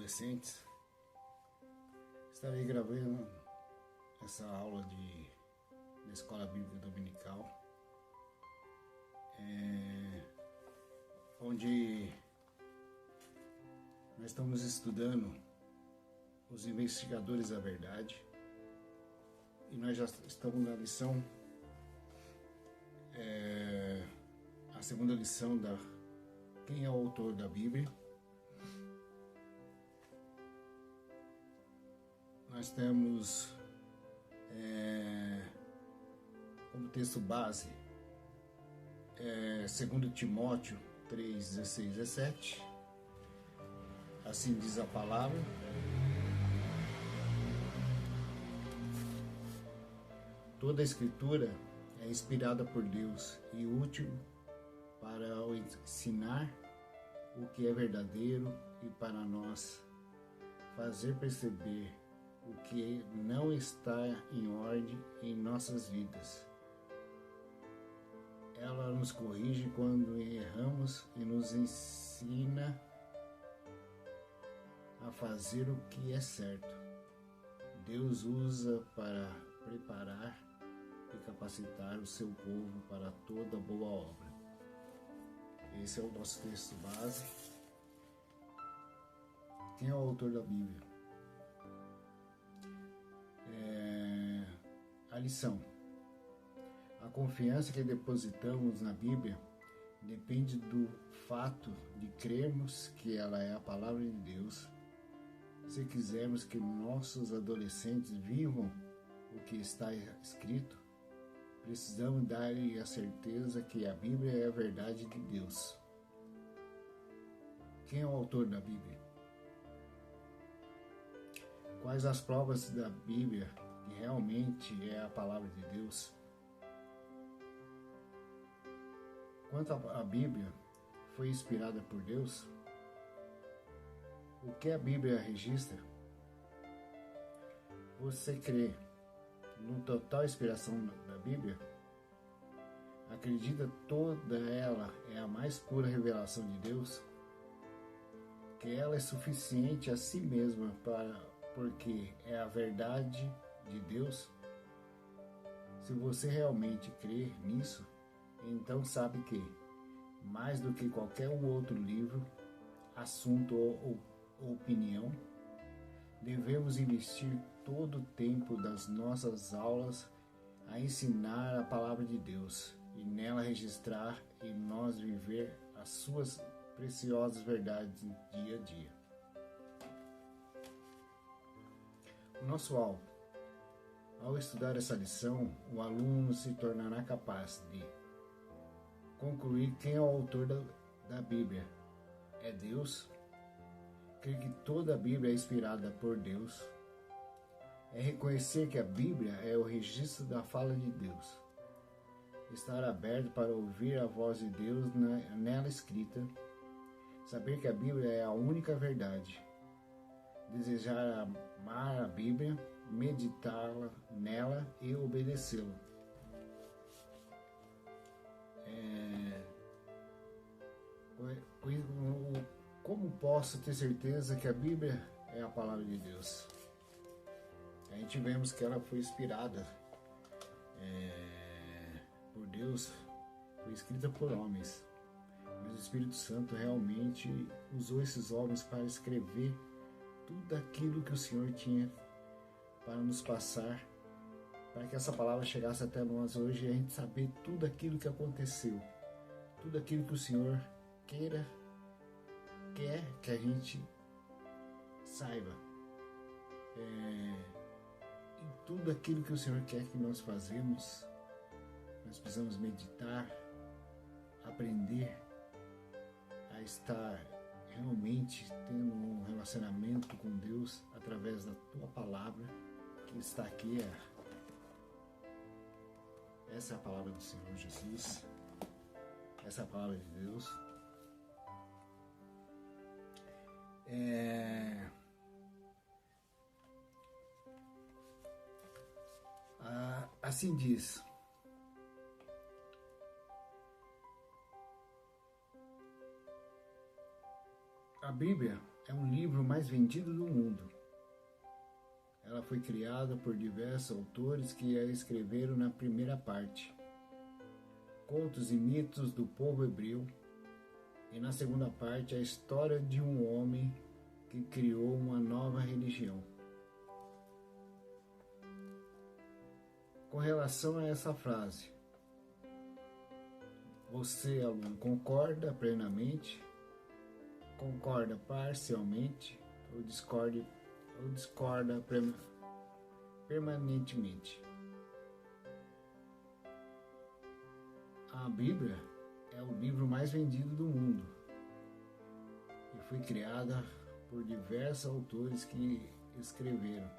adolescentes, estarei gravando essa aula da Escola Bíblica Dominical, onde nós estamos estudando os investigadores da verdade, e nós já estamos na lição, a segunda lição da quem é o autor da Bíblia. Nós temos como texto base 2 Timóteo 3, 16, 17. Assim diz a palavra: toda a Escritura é inspirada por Deus e útil para ensinar o que é verdadeiro e para nós fazer perceber o que não está em ordem em nossas vidas. Ela nos corrige quando erramos e nos ensina a fazer o que é certo. Deus usa para preparar e capacitar o seu povo para toda boa obra. Esse é o nosso texto base. Quem é o autor da Bíblia? A lição: a confiança que depositamos na Bíblia depende do fato de crermos que ela é a palavra de Deus. Se quisermos que nossos adolescentes vivam o que está escrito, precisamos dar-lhe a certeza que a Bíblia é a verdade de Deus. Quem é o autor da Bíblia? Quais as provas da Bíblia que realmente é a palavra de Deus? Quanto a Bíblia foi inspirada por Deus? O que a Bíblia registra? Você crê no total inspiração da Bíblia? Acredita toda ela é a mais pura revelação de Deus? Que ela é suficiente a si mesma porque é a verdade de Deus? Se você realmente crê nisso, então sabe que, mais do que qualquer outro livro, assunto ou opinião, devemos investir todo o tempo das nossas aulas a ensinar a palavra de Deus e nela registrar e nós viver as suas preciosas verdades dia a dia. O nosso alvo: ao estudar essa lição, o aluno se tornará capaz de concluir quem é o autor da Bíblia. É Deus. Crer que toda a Bíblia é inspirada por Deus. É reconhecer que a Bíblia é o registro da fala de Deus. Estar aberto para ouvir a voz de Deus nela escrita. Saber que a Bíblia é a única verdade. Desejar amar a Bíblia, meditá-la nela e obedecê-la. Como posso ter certeza que a Bíblia é a palavra de Deus? A gente vemos que ela foi inspirada por Deus, foi escrita por homens, mas o Espírito Santo realmente usou esses homens para escrever tudo aquilo que o Senhor tinha para nos passar, para que essa palavra chegasse até nós hoje e a gente saber tudo aquilo que aconteceu, tudo aquilo que o Senhor quer que a gente saiba, e tudo aquilo que o Senhor quer que nós fazemos, nós precisamos meditar, aprender a estar realmente tendo um relacionamento com Deus através da tua palavra que está aqui. Essa é a palavra do Senhor Jesus, essa é a palavra de Deus. Assim diz: a Bíblia é um livro mais vendido do mundo. Ela foi criada por diversos autores que a escreveram na primeira parte, contos e mitos do povo hebreu, e na segunda parte a história de um homem que criou uma nova religião. Com relação a essa frase, você, aluno, concorda plenamente, concorda parcialmente ou discorda permanentemente? A Bíblia é o livro mais vendido do mundo e foi criada por diversos autores que escreveram,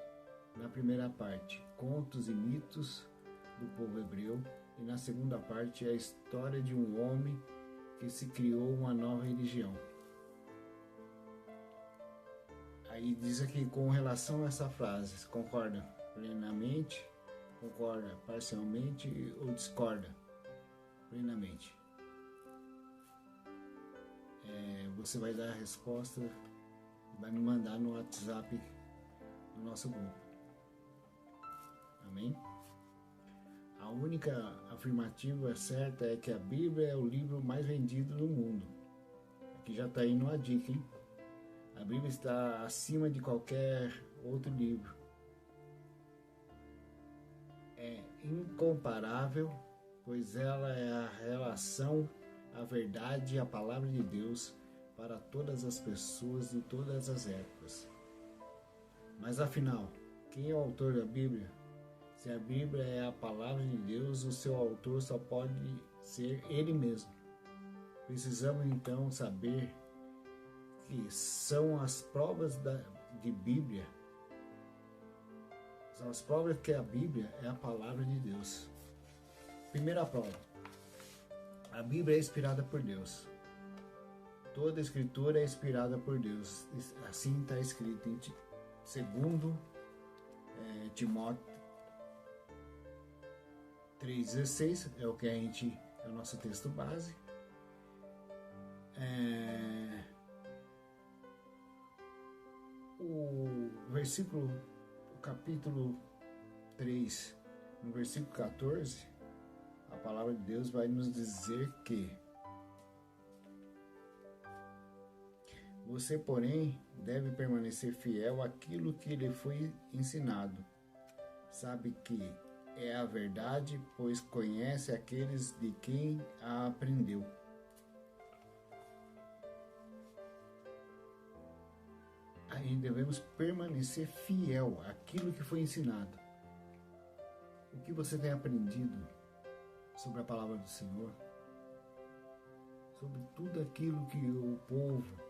na primeira parte, contos e mitos do povo hebreu, e na segunda parte, a história de um homem que se criou uma nova religião. Aí diz aqui, com relação a essa frase, concorda plenamente, concorda parcialmente ou discorda plenamente? Você vai dar a resposta e vai me mandar no WhatsApp do nosso grupo. Amém? A única afirmativa certa é que a Bíblia é o livro mais vendido do mundo. Aqui já está indo uma dica, hein? A Bíblia está acima de qualquer outro livro. É incomparável, pois ela é a relação, a verdade e a palavra de Deus para todas as pessoas de todas as épocas. Mas afinal, quem é o autor da Bíblia? Se a Bíblia é a palavra de Deus, o seu autor só pode ser Ele mesmo. Precisamos então saber que são as provas de Bíblia. São as provas que a Bíblia é a palavra de Deus. Primeira prova. A Bíblia é inspirada por Deus. Toda escritura é inspirada por Deus. Assim está escrito em 2 Timóteo 3,16, é o que é o nosso texto base. O capítulo 3, no versículo 14, a palavra de Deus vai nos dizer que você, porém, deve permanecer fiel àquilo que lhe foi ensinado. Sabe que é a verdade, pois conhece aqueles de quem a aprendeu. Aí devemos permanecer fiel àquilo que foi ensinado. O que você tem aprendido sobre a palavra do Senhor? Sobre tudo aquilo que o povo,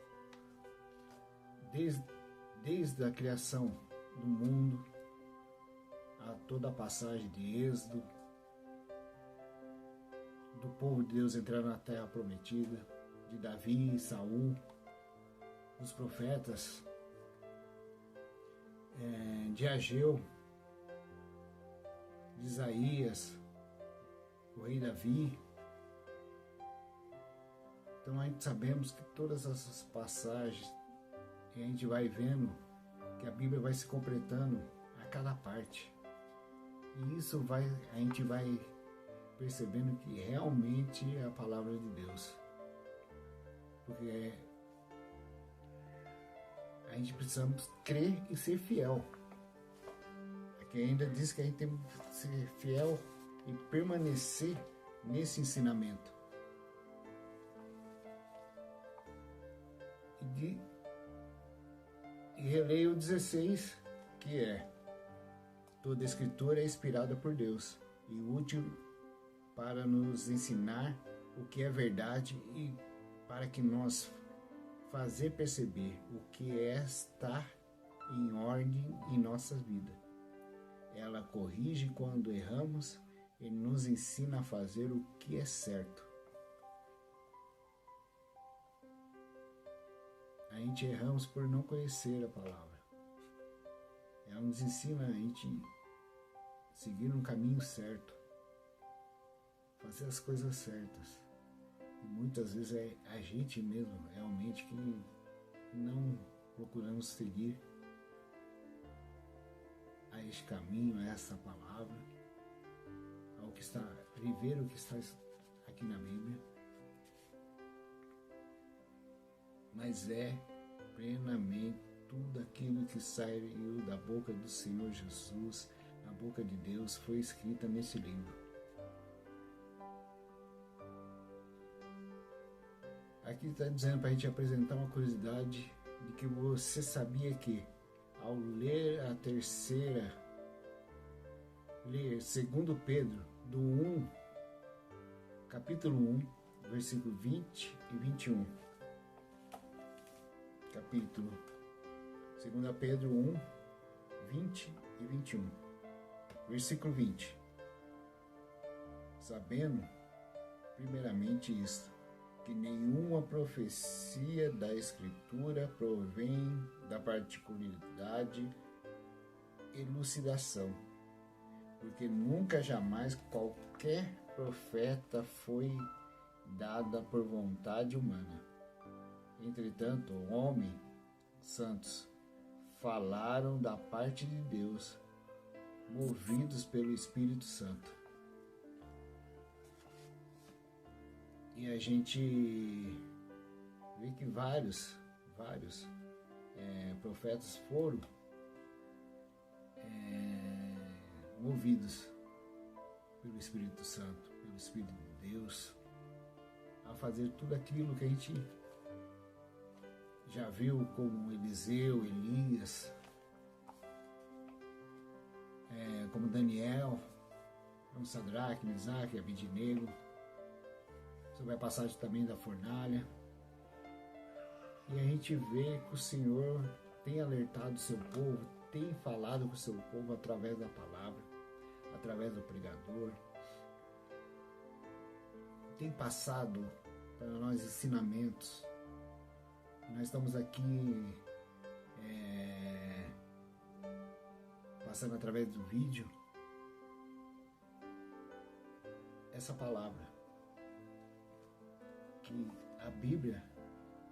desde a criação do mundo, a toda a passagem de Êxodo, do povo de Deus entrar na terra prometida, de Davi, Saul, dos profetas, de Ageu, de Isaías, o rei Davi. Então a gente sabemos que todas essas passagens, e a gente vai vendo que a Bíblia vai se completando a cada parte. E isso a gente vai percebendo que realmente é a palavra de Deus. Porque a gente precisa crer e ser fiel. Aqui ainda diz que a gente tem que ser fiel e permanecer nesse ensinamento. E releio o 16, que é: toda a escritura é inspirada por Deus e útil para nos ensinar o que é verdade e para que nós fazer perceber o que é estar em ordem em nossa vida. Ela corrige quando erramos e nos ensina a fazer o que é certo. A gente erramos por não conhecer a palavra. Ela nos ensina a gente seguir um caminho certo, fazer as coisas certas. E muitas vezes é a gente mesmo realmente que não procuramos seguir a este caminho, a essa palavra, viver o que está aqui na Bíblia, mas é plenamente tudo aquilo que saiu da boca do Senhor Jesus, da boca de Deus, foi escrita nesse livro. Aqui está dizendo para a gente apresentar uma curiosidade de que você sabia que ao ler ler 2 Pedro, capítulo 1, versículo 20 e 21. Capítulo 2 Pedro 1, 20 e 21. Versículo 20. Sabendo, primeiramente isto, que nenhuma profecia da Escritura provém da particularidade e elucidação, porque nunca jamais qualquer profeta foi dada por vontade humana. Entretanto, homens santos falaram da parte de Deus, movidos pelo Espírito Santo. E a gente vê que vários profetas foram movidos pelo Espírito Santo, pelo Espírito de Deus, a fazer tudo aquilo que a gente já viu, como Eliseu, Elias, como Daniel, como Sadraque, Mesaque, Abednego, sobre a passagem também da fornalha. E a gente vê que o Senhor tem alertado o seu povo, tem falado com o seu povo através da palavra, através do pregador, tem passado para nós ensinamentos. Nós estamos aqui passando através do vídeo essa palavra, que a Bíblia,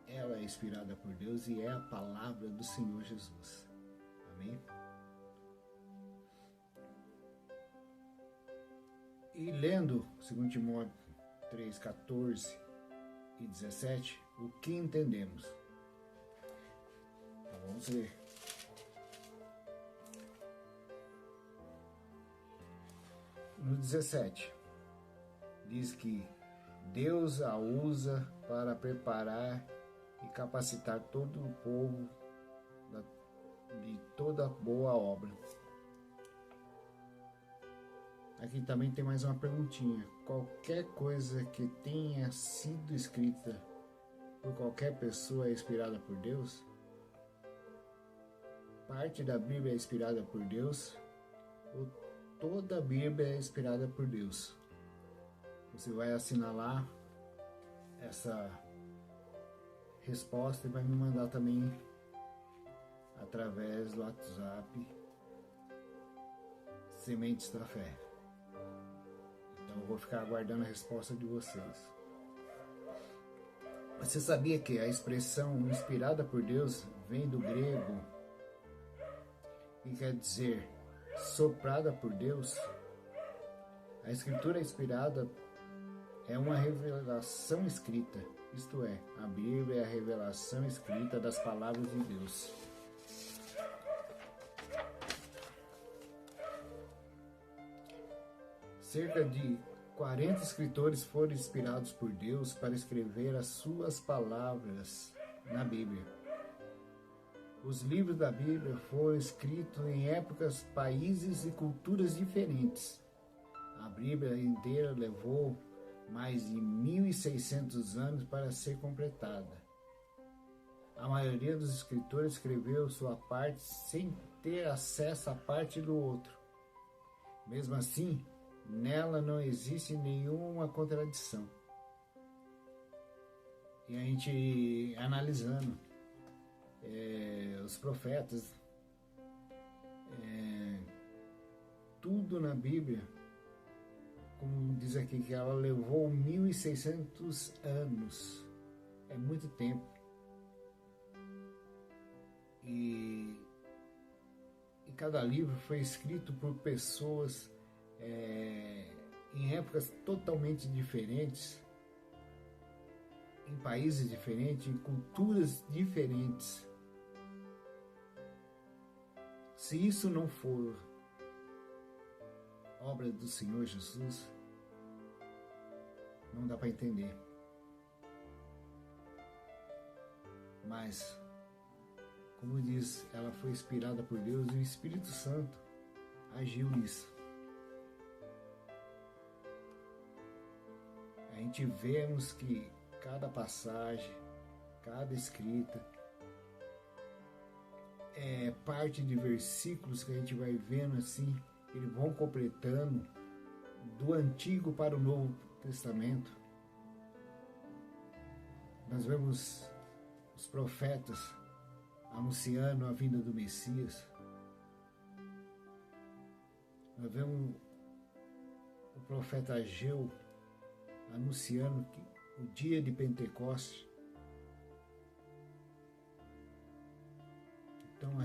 ela é inspirada por Deus e é a palavra do Senhor Jesus. Amém? E lendo 2 Timóteo 3, 14 e 17, o que entendemos? Então vamos ler. No 17, diz que Deus a usa para preparar e capacitar todo o povo de toda boa obra. Aqui também tem mais uma perguntinha. Qualquer coisa que tenha sido escrita por qualquer pessoa é inspirada por Deus? Parte da Bíblia é inspirada por Deus? Ou toda a Bíblia é inspirada por Deus? Você vai assinalar essa resposta e vai me mandar também através do WhatsApp Sementes da Fé. Então eu vou ficar aguardando a resposta de vocês. Você sabia que a expressão inspirada por Deus vem do grego e quer dizer soprada por Deus? A escritura inspirada é uma revelação escrita, isto é, a Bíblia é a revelação escrita das palavras de Deus. Cerca de 40 escritores foram inspirados por Deus para escrever as suas palavras na Bíblia. Os livros da Bíblia foram escritos em épocas, países e culturas diferentes. A Bíblia inteira levou mais de 1.600 anos para ser completada. A maioria dos escritores escreveu sua parte sem ter acesso à parte do outro. Mesmo assim, nela não existe nenhuma contradição. E a gente analisando os profetas, tudo na Bíblia, como diz aqui, que ela levou 1.600 anos. É muito tempo. E cada livro foi escrito por pessoas em épocas totalmente diferentes, em países diferentes, em culturas diferentes. Se isso não for obra do Senhor Jesus, não dá para entender. Mas, como diz, ela foi inspirada por Deus e o Espírito Santo agiu nisso. A gente vemos que cada passagem, cada escrita é parte de versículos que a gente vai vendo assim, eles vão completando do Antigo para o Novo Testamento. Nós vemos os profetas anunciando a vinda do Messias. Nós vemos o profeta Ageu anunciando que o dia de Pentecostes. Então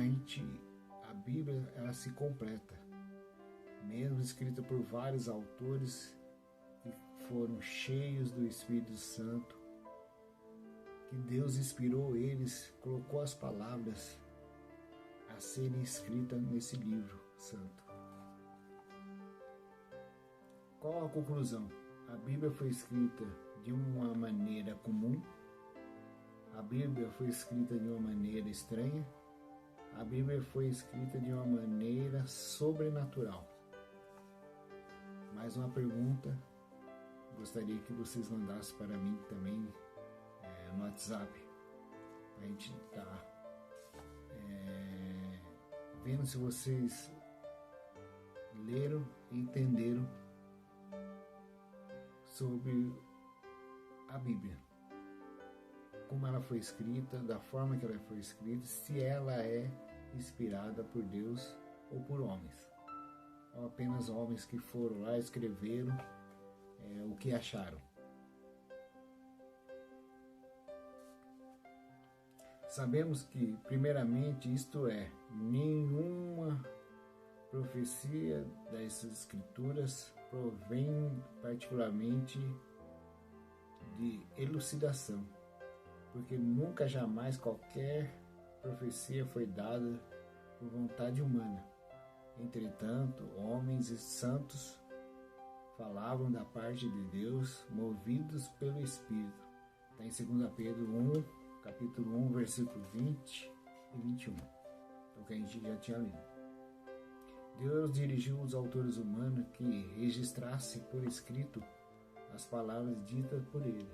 a Bíblia, ela se completa, mesmo escrita por vários autores que foram cheios do Espírito Santo, que Deus inspirou eles, colocou as palavras a serem escritas nesse livro santo. Qual a conclusão? A Bíblia foi escrita de uma maneira comum, a Bíblia foi escrita de uma maneira estranha, a Bíblia foi escrita de uma maneira sobrenatural. Mais uma pergunta, gostaria que vocês mandassem para mim também no WhatsApp, para a gente estar vendo se vocês leram e entenderam sobre a Bíblia, como ela foi escrita, da forma que ela foi escrita, se ela é inspirada por Deus ou por homens, ou apenas homens que foram lá e escreveram o que acharam. Sabemos que, primeiramente, isto é, nenhuma profecia das Escrituras provém particularmente de elucidação, porque nunca jamais qualquer profecia foi dada por vontade humana. Entretanto, homens e santos falavam da parte de Deus, movidos pelo Espírito. Está em 2 Pedro 1, capítulo 1, versículo 20 e 21, o que a gente já tinha lido. Deus dirigiu os autores humanos que registrassem por escrito as palavras ditas por ele.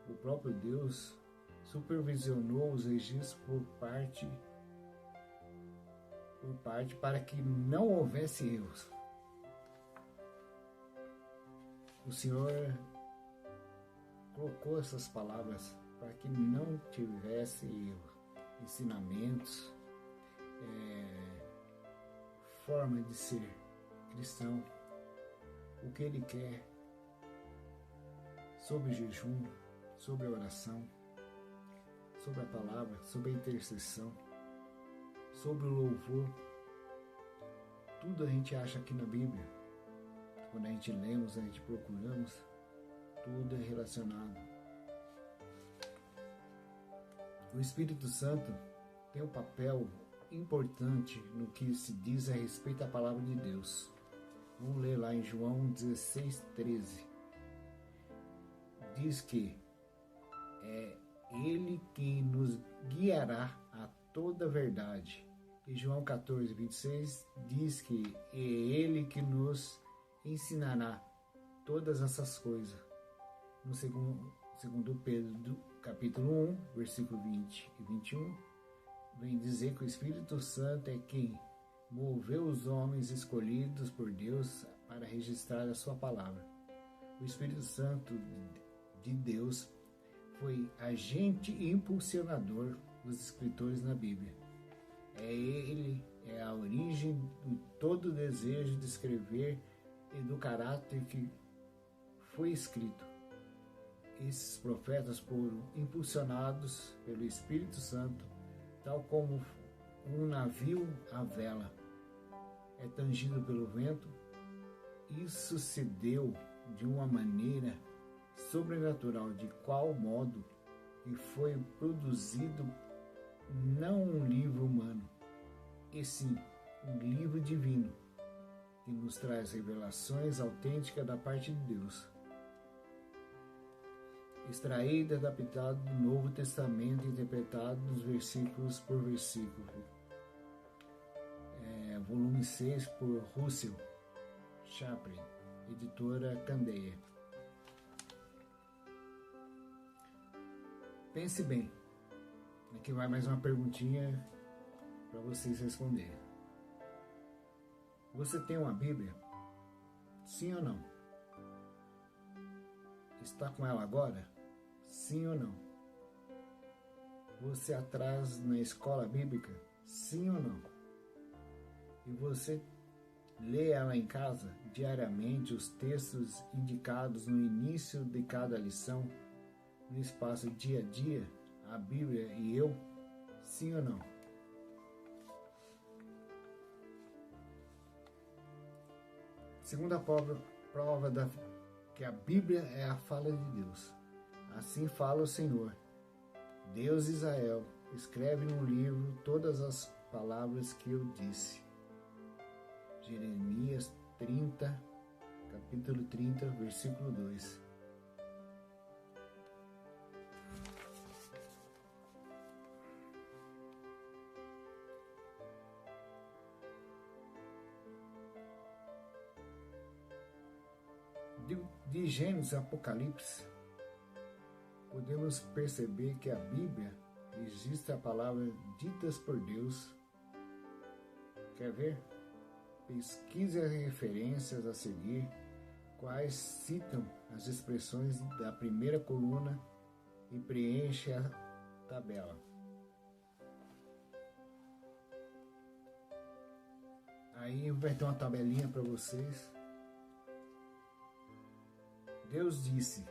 O próprio Deus supervisionou os registros por parte para que não houvesse erros. O Senhor colocou essas palavras para que não tivesse erros, ensinamentos, forma de ser cristão, o que ele quer sobre o jejum, sobre a oração, sobre a palavra, sobre a intercessão, sobre o louvor. Tudo a gente acha aqui na Bíblia. Quando a gente lemos, a gente procuramos, tudo é relacionado. O Espírito Santo tem um papel importante no que se diz a respeito à palavra de Deus. Vamos ler lá em João 16:13. Diz que é Ele quem nos guiará a toda a verdade. E João 14:26 diz que é Ele que nos ensinará todas essas coisas. No segundo Pedro, capítulo 1, versículo 20 e 21, vem dizer que o Espírito Santo é quem moveu os homens escolhidos por Deus para registrar a sua palavra. O Espírito Santo de Deus foi agente e impulsionador dos escritores na Bíblia. Ele é a origem de todo o desejo de escrever e do caráter que foi escrito. Esses profetas foram impulsionados pelo Espírito Santo, tal como um navio à vela é tangido pelo vento. Isso se deu de uma maneira sobrenatural, de qual modo que foi produzido não um livro humano, e sim um livro divino, que nos traz revelações autênticas da parte de Deus, extraída e adaptada do Novo Testamento, interpretado nos versículos por versículo. Volume 6 por Russell Chaplin, editora Candeia. Pense bem. Aqui vai mais uma perguntinha para vocês responderem. Você tem uma Bíblia? Sim ou não? Está com ela agora? Sim ou não? Você atrás na escola bíblica? Sim ou não? E você lê ela em casa diariamente, os textos indicados no início de cada lição, no espaço dia a dia, a Bíblia e eu? Sim ou não? Segunda prova que a Bíblia é a fala de Deus. Assim fala o Senhor, Deus de Israel, escreve no livro todas as palavras que eu disse. Jeremias 30, capítulo 30, versículo 2. De Gênesis a Apocalipse, podemos perceber que a Bíblia registra a palavra ditas por Deus. Quer ver? Pesquise as referências a seguir, quais citam as expressões da primeira coluna e preenche a tabela. Aí vai ter uma tabelinha para vocês. Deus disse.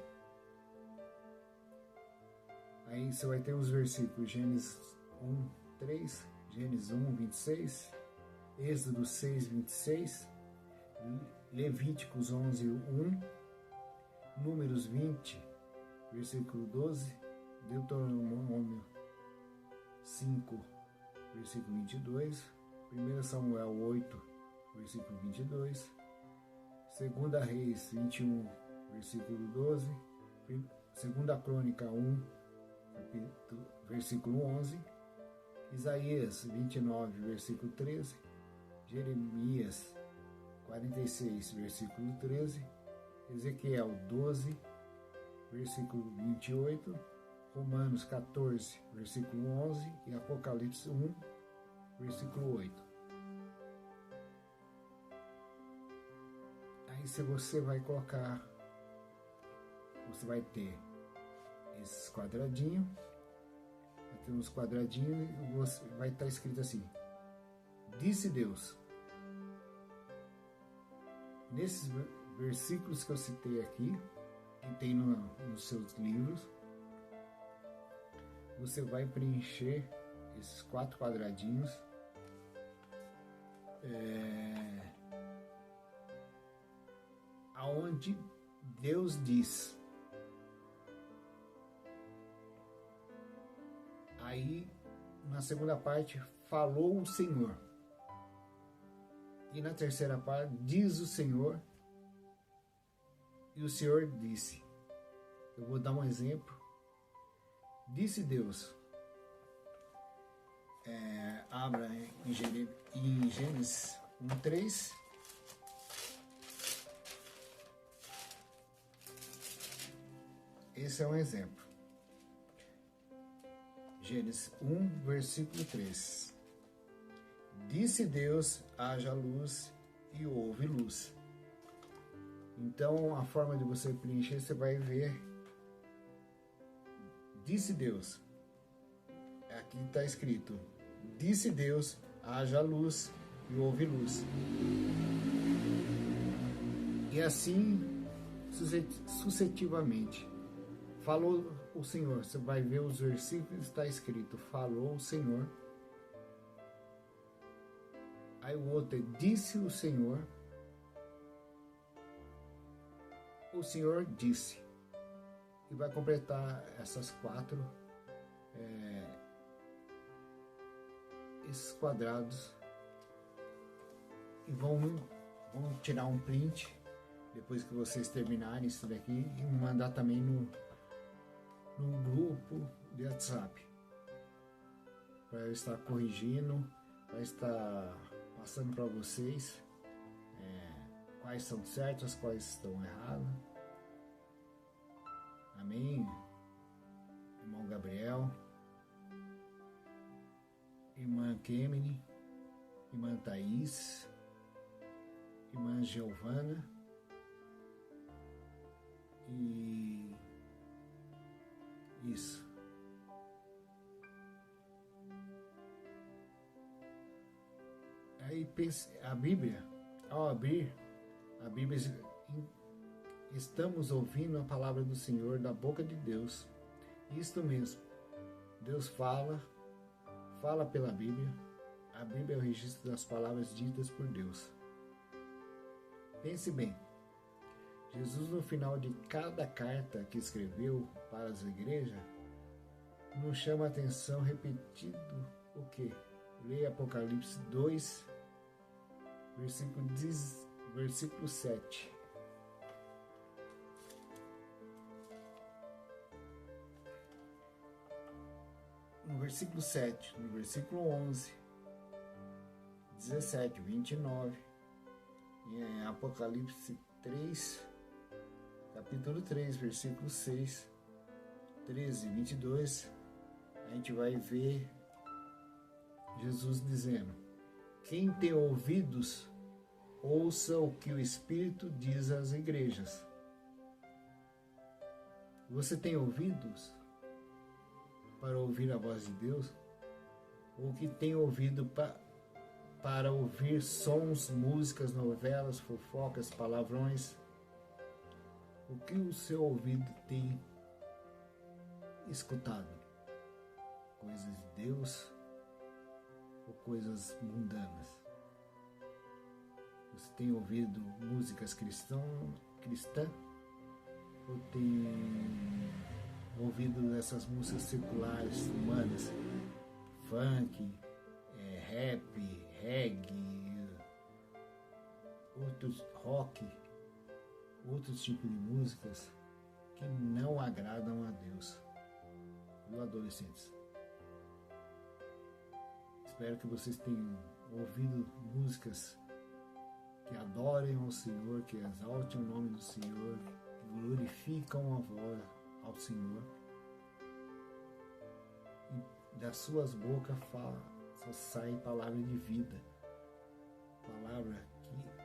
Aí você vai ter os versículos Gênesis 1, 3, Gênesis 1, 26, Êxodo 6, 26, Levíticos 11, 1, Números 20, versículo 12, Deuteronômio 5, versículo 22, 1 Samuel 8, versículo 22, 2 Reis 21, versículo 12, 2 Crônica 1, versículo 11, Isaías 29, versículo 13, Jeremias 46, versículo 13, Ezequiel 12, versículo 28, Romanos 14, versículo 11 e Apocalipse 1, versículo 8. Aí se você vai colocar, você vai ter esses quadradinhos, vai ter uns quadradinhos e você vai estar escrito assim, disse Deus. Nesses versículos que eu citei aqui, que tem nos seus livros, você vai preencher esses 4 quadradinhos aonde Deus diz. Aí, na segunda parte, falou o Senhor. E na terceira parte, diz o Senhor. E o Senhor disse. Eu vou dar um exemplo. Disse Deus. Abra em Gênesis 1:3. Esse é um exemplo. Gênesis 1, versículo 3. Disse Deus, haja luz, e houve luz. Então, a forma de você preencher, você vai ver. Disse Deus. Aqui está escrito. Disse Deus, haja luz, e houve luz. E assim, sucessivamente. Falou o Senhor. Você vai ver os versículos, está escrito. Falou o Senhor. Aí o outro é disse o Senhor disse. E vai completar essas quatro, esses quadrados. E vão tirar um print depois que vocês terminarem isso daqui e mandar também no grupo de WhatsApp, para eu estar corrigindo, para estar passando para vocês quais são certas, quais estão erradas. Amém? Irmão Gabriel, irmã Kemini, irmã Thaís, irmã Giovana e isso. Aí pense, a Bíblia, ao abrir a Bíblia, estamos ouvindo a palavra do Senhor da boca de Deus. Isto mesmo. Deus fala pela Bíblia. A Bíblia é o registro das palavras ditas por Deus. Pense bem. Jesus, no final de cada carta que escreveu para as igrejas, nos chama a atenção repetido o quê? Leia Apocalipse 2, versículo 7. No versículo 7, no versículo 11, 17, 29, e em Apocalipse 3, capítulo 3, versículo 6, 13 e 22, a gente vai ver Jesus dizendo: quem tem ouvidos, ouça o que o Espírito diz às igrejas. Você tem ouvidos para ouvir a voz de Deus? Ou que tem ouvido para ouvir sons, músicas, novelas, fofocas, palavrões? O que o seu ouvido tem escutado? Coisas de Deus ou coisas mundanas? Você tem ouvido músicas cristãs ou tem ouvido essas músicas seculares, humanas, funk, rap, reggae, outros rock, outros tipos de músicas que não agradam a Deus? Viu, adolescentes? Espero que vocês tenham ouvido músicas que adorem ao Senhor, que exaltem o nome do Senhor, que glorificam a voz ao Senhor. E das suas bocas só sai palavra de vida, palavra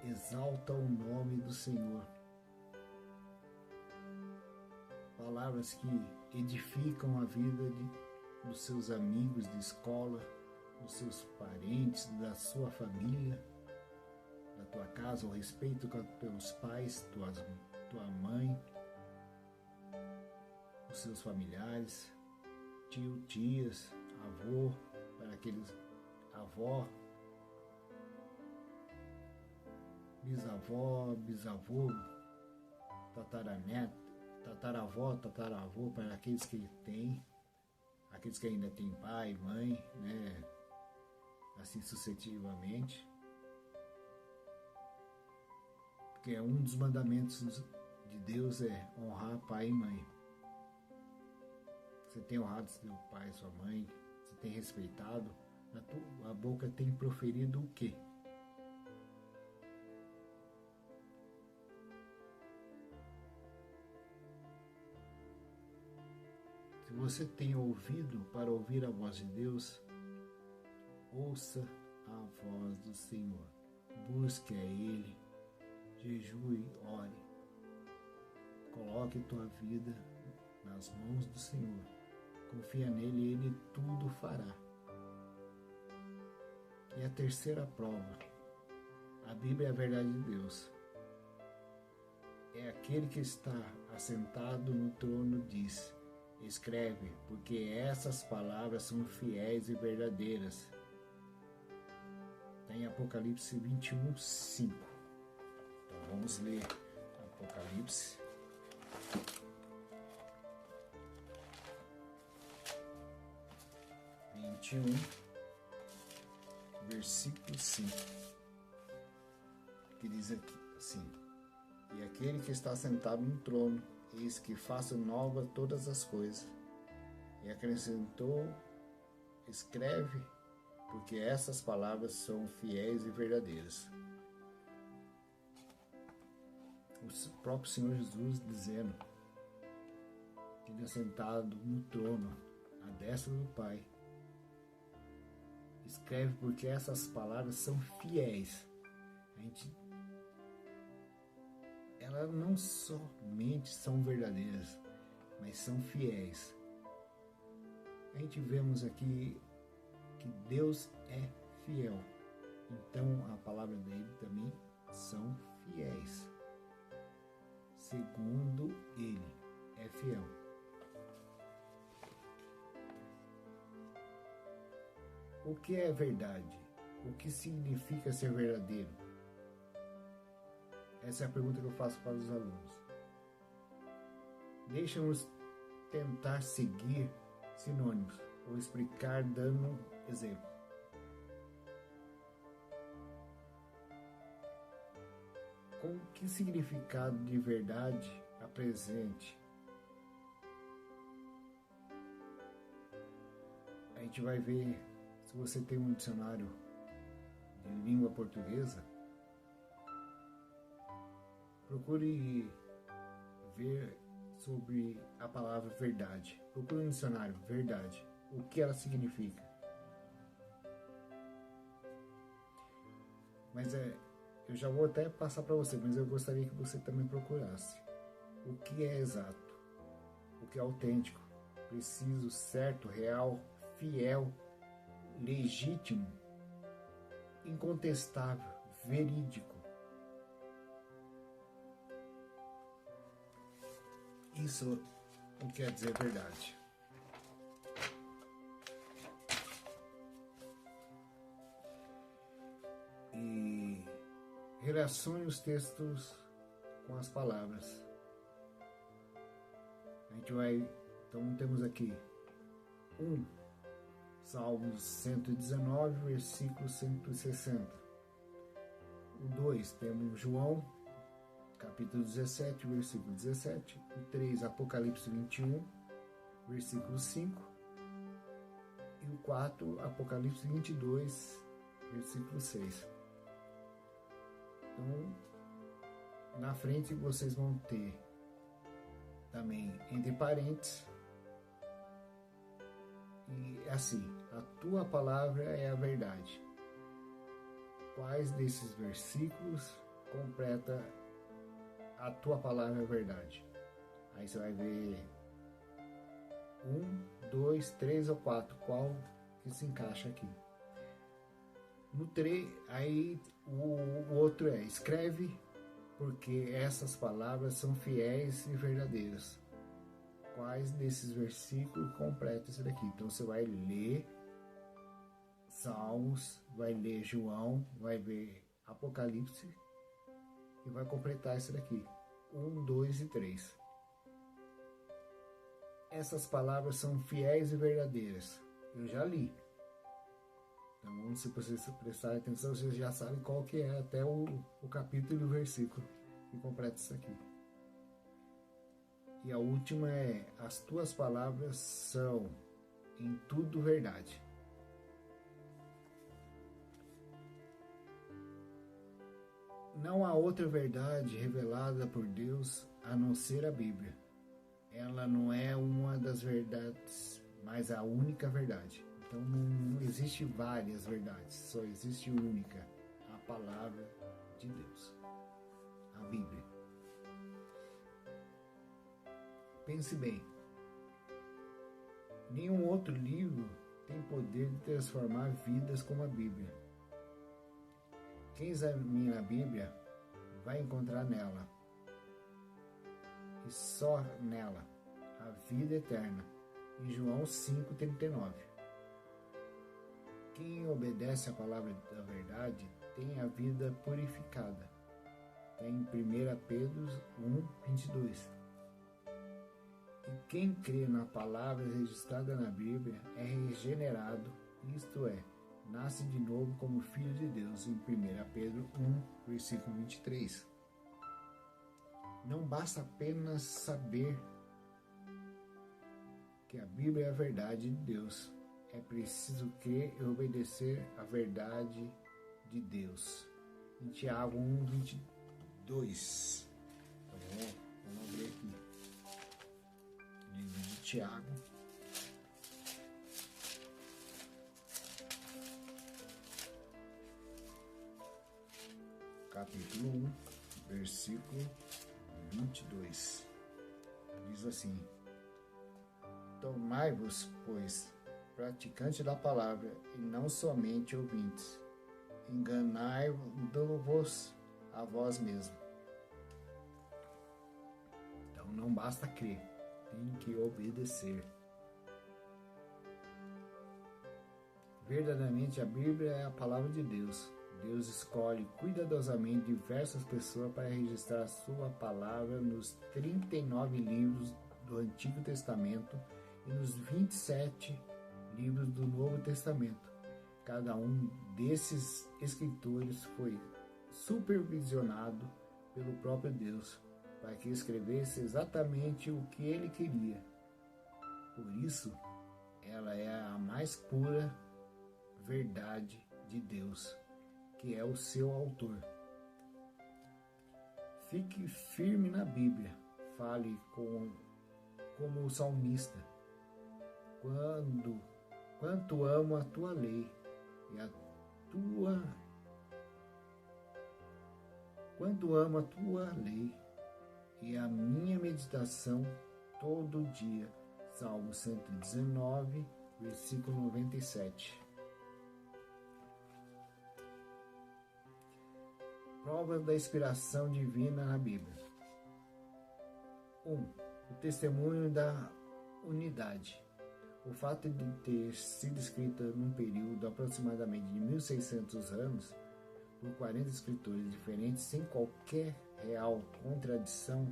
que exalta o nome do Senhor, palavras que edificam a vida dos seus amigos de escola, dos seus parentes, da sua família, da tua casa, o respeito pelos pais, tua mãe, os seus familiares, tio, tias, avô, para aqueles avó, bisavô, tataraneto, tataravó, tataravô, para aqueles que têm, aqueles que ainda têm pai, mãe, né, assim sucessivamente. Porque um dos mandamentos de Deus é honrar pai e mãe. Você tem honrado seu pai, sua mãe, você tem respeitado, a boca tem proferido o quê? Se você tem ouvido para ouvir a voz de Deus, ouça a voz do Senhor. Busque a Ele, jejue, ore. Coloque tua vida nas mãos do Senhor. Confia nele e Ele tudo fará. E a terceira prova, a Bíblia é a verdade de Deus. É aquele que está assentado no trono diz: escreve, porque essas palavras são fiéis e verdadeiras. Está em Apocalipse 21, 5. Então vamos ler Apocalipse 21, versículo 5, que diz aqui assim: E aquele que está sentado no trono, eis que faço nova todas as coisas. E acrescentou: escreve, porque essas palavras são fiéis e verdadeiras. O próprio Senhor Jesus dizendo que ele é sentado no trono, à destra do Pai. Escreve, porque essas palavras são fiéis. Elas não somente são verdadeiras, mas são fiéis. A gente vemos aqui que Deus é fiel. Então a palavra dele também são fiéis. Segundo ele é fiel. O que é verdade? O que significa ser verdadeiro? Essa é a pergunta que eu faço para os alunos. Deixa-nos tentar seguir sinônimos ou explicar dando exemplo. Com que significado de verdade apresente? A gente vai ver, se você tem um dicionário de língua portuguesa, procure ver sobre a palavra verdade. Procure no dicionário, verdade. O que ela significa. Mas eu já vou até passar para você, mas eu gostaria que você também procurasse. O que é exato? O que é autêntico? Preciso, certo, real, fiel, legítimo, incontestável, verídico. Isso não quer dizer verdade. E relacione os textos com as palavras. A gente vai, então temos aqui Salmos 119, versículo 160. O 2, temos João, capítulo 17, versículo 17. O 3, Apocalipse 21, versículo 5. E o 4, Apocalipse 22, versículo 6. Então, na frente vocês vão ter também entre parênteses. E assim, a tua palavra é a verdade. Quais desses versículos completa a tua palavra é a verdade? Aí você vai ver 1, 2, 3 ou 4, qual que se encaixa aqui. No 3, aí o outro é: escreve, porque essas palavras são fiéis e verdadeiras. Quais desses versículos completam isso daqui? Então você vai ler Salmos, vai ler João, vai ver Apocalipse e vai completar isso daqui. 1, 2 e 3. Essas palavras são fiéis e verdadeiras. Eu já li. Então, se vocês prestarem atenção, vocês já sabem qual que é até o capítulo e o versículo que completa isso aqui. E a última é: as tuas palavras são em tudo verdade. Não há outra verdade revelada por Deus a não ser a Bíblia. Ela não é uma das verdades, mas a única verdade. Então não existe várias verdades, só existe única, a palavra de Deus, a Bíblia. Pense bem, nenhum outro livro tem poder de transformar vidas como a Bíblia. Quem examina a Bíblia vai encontrar nela, e só nela, a vida eterna, em João 5,39. Quem obedece à palavra da verdade tem a vida purificada. Está em 1 Pedro 1:22. E quem crê na palavra registrada na Bíblia é regenerado, isto é, nasce de novo como filho de Deus, em 1 Pedro 1:23. Não basta apenas saber que a Bíblia é a verdade de Deus. É preciso crer e obedecer à verdade de Deus. Em Tiago 1:22. Vamos abrir aqui. Livro de Tiago. Capítulo 1, versículo 22. Diz assim: Tomai-vos, pois, praticantes da palavra, e não somente ouvintes. Enganai-vos a vós mesmos. Então não basta crer, tem que obedecer. Verdadeiramente a Bíblia é a palavra de Deus. Deus escolhe cuidadosamente diversas pessoas para registrar a sua palavra nos 39 livros do Antigo Testamento e nos 27 livros do Novo Testamento. Cada um desses escritores foi supervisionado pelo próprio Deus para que escrevesse exatamente o que ele queria. Por isso, ela é a mais pura verdade de Deus, que é o seu autor. Fique firme na Bíblia, fale como o salmista. Quanto amo a tua lei quanto amo a tua lei e a minha meditação todo dia. Salmo 119, versículo 97. Provas da inspiração divina na Bíblia. 1. O testemunho da unidade. O fato de ter sido escrita num período aproximadamente de 1600 anos, por 40 escritores diferentes, sem qualquer real contradição,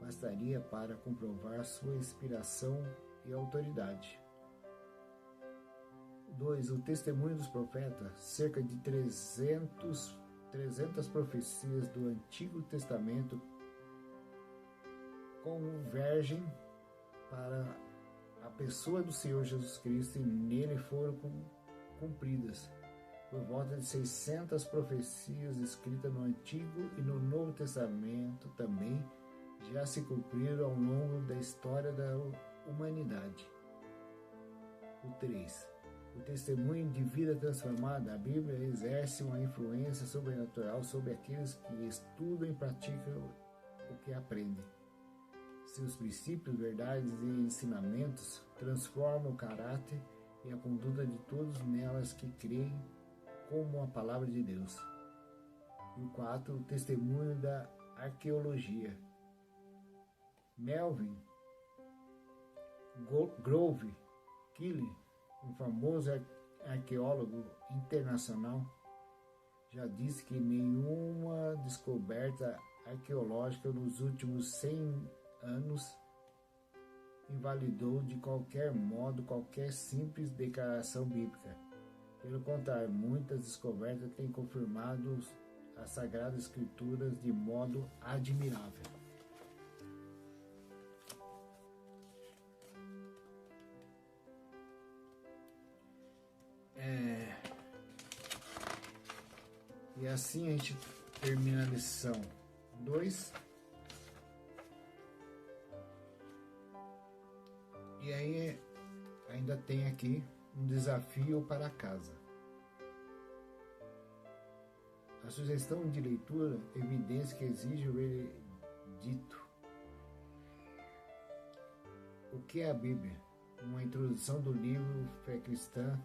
bastaria para comprovar sua inspiração e autoridade. 2. O testemunho dos profetas. Cerca de 300 profecias do Antigo Testamento convergem para a pessoa do Senhor Jesus Cristo e nele foram cumpridas. Por volta de 600 profecias escritas no Antigo e no Novo Testamento também já se cumpriram ao longo da história da humanidade. 3. O testemunho de vida transformada. A Bíblia exerce uma influência sobrenatural sobre aqueles que estudam e praticam o que aprendem. Seus princípios, verdades e ensinamentos transformam o caráter e a conduta de todos nelas que creem como a palavra de Deus. E 4. O testemunho da arqueologia. Melvin Grove Kelly, um famoso arqueólogo internacional, já disse que nenhuma descoberta arqueológica nos últimos 100 anos invalidou de qualquer modo qualquer simples declaração bíblica. Pelo contrário, muitas descobertas têm confirmado as Sagradas Escrituras de modo admirável. E assim a gente termina a lição 2. E aí ainda tem aqui um desafio para casa. A sugestão de leitura evidencia que exige o veredito. O que é a Bíblia? Uma introdução do livro Fé Cristã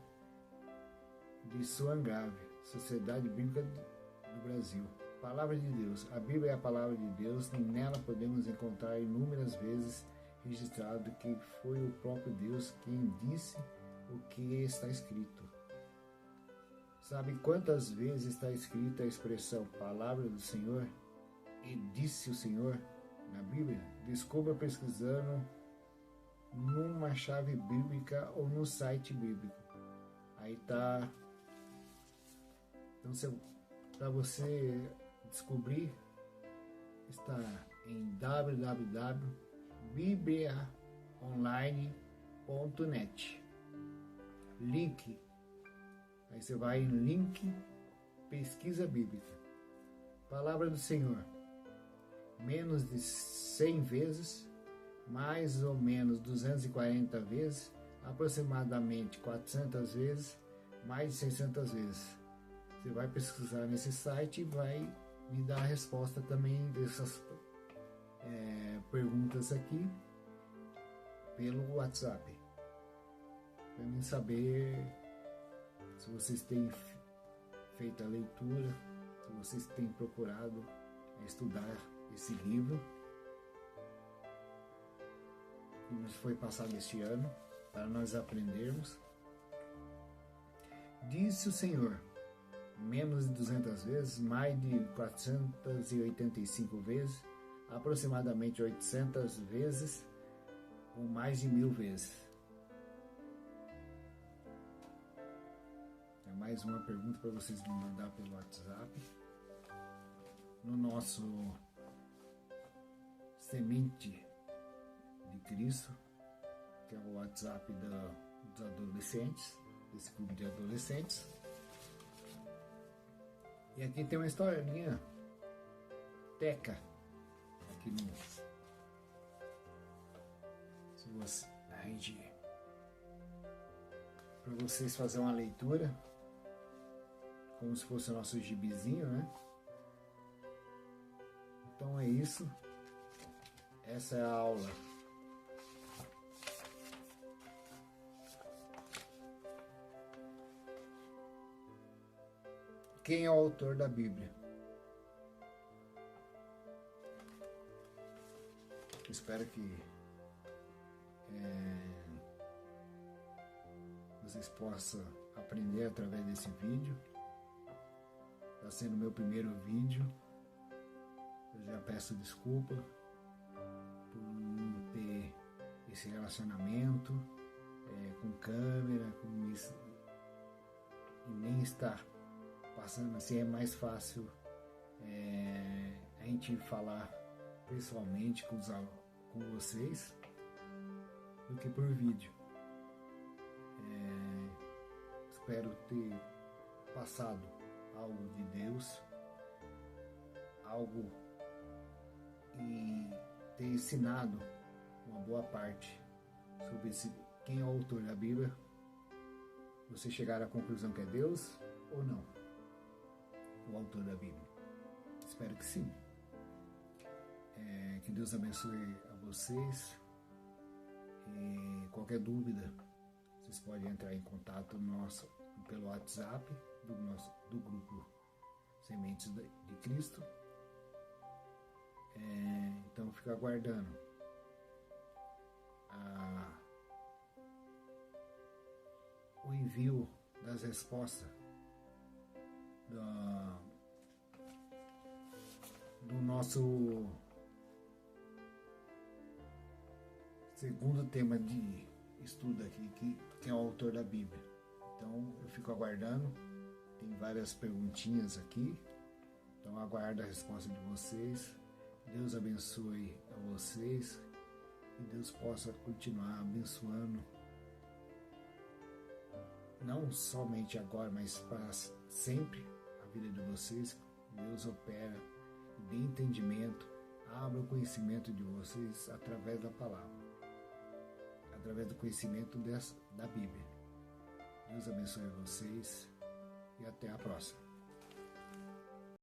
de Swan Grave, Sociedade Bíblica do Brasil. Palavra de Deus. A Bíblia é a palavra de Deus e nela podemos encontrar inúmeras vezes registrado que foi o próprio Deus quem disse o que está escrito. Sabe quantas vezes está escrita a expressão palavra do Senhor e disse o Senhor na Bíblia? Descubra pesquisando numa chave bíblica ou no site bíblico. Aí tá. Então, para você descobrir, está em www.bibliaonline.net. Link. Aí você vai em link, pesquisa bíblica. Palavra do Senhor. Menos de 100 vezes, mais ou menos 240 vezes, aproximadamente 400 vezes, mais de 600 vezes. Você vai pesquisar nesse site e vai me dar a resposta também dessas perguntas aqui pelo WhatsApp. Para mim saber se vocês têm feito a leitura, se vocês têm procurado estudar esse livro que nos foi passado este ano, para nós aprendermos. Disse o Senhor, menos de 200 vezes, mais de 485 vezes, aproximadamente 800 vezes, ou mais de 1000 vezes. É mais uma pergunta para vocês me mandar pelo WhatsApp. No nosso Semente de Cristo, que é o WhatsApp dos adolescentes, desse clube de adolescentes. E aqui tem uma historinha, Teca, aqui no... Se você, para vocês fazerem uma leitura, como se fosse o nosso gibizinho, né? Então é isso. Essa é a aula. Quem é o autor da Bíblia? Espero que vocês possam aprender através desse vídeo. Está sendo meu primeiro vídeo. Eu já peço desculpa por não ter esse relacionamento com câmera, com isso, e nem estar passando assim. É mais fácil a gente falar pessoalmente com vocês do que por vídeo. Espero ter passado algo de Deus, algo, e ter ensinado uma boa parte sobre quem é o autor da Bíblia. Você chegar à conclusão que é Deus ou não, o autor da Bíblia? Espero que sim. Que Deus abençoe a vocês. E qualquer dúvida, vocês podem entrar em contato pelo WhatsApp do grupo Sementes de Cristo. Então fica aguardando o envio das respostas do nosso segundo tema de estudo aqui, que é o autor da Bíblia. Então eu fico aguardando. Tem várias perguntinhas aqui, então aguardo a resposta de vocês. Deus abençoe a vocês e Deus possa continuar abençoando, não somente agora, mas para sempre, a vida de vocês. Deus opera, dê entendimento, abra o conhecimento de vocês através da palavra, através do conhecimento da Bíblia. Deus abençoe vocês e até a próxima.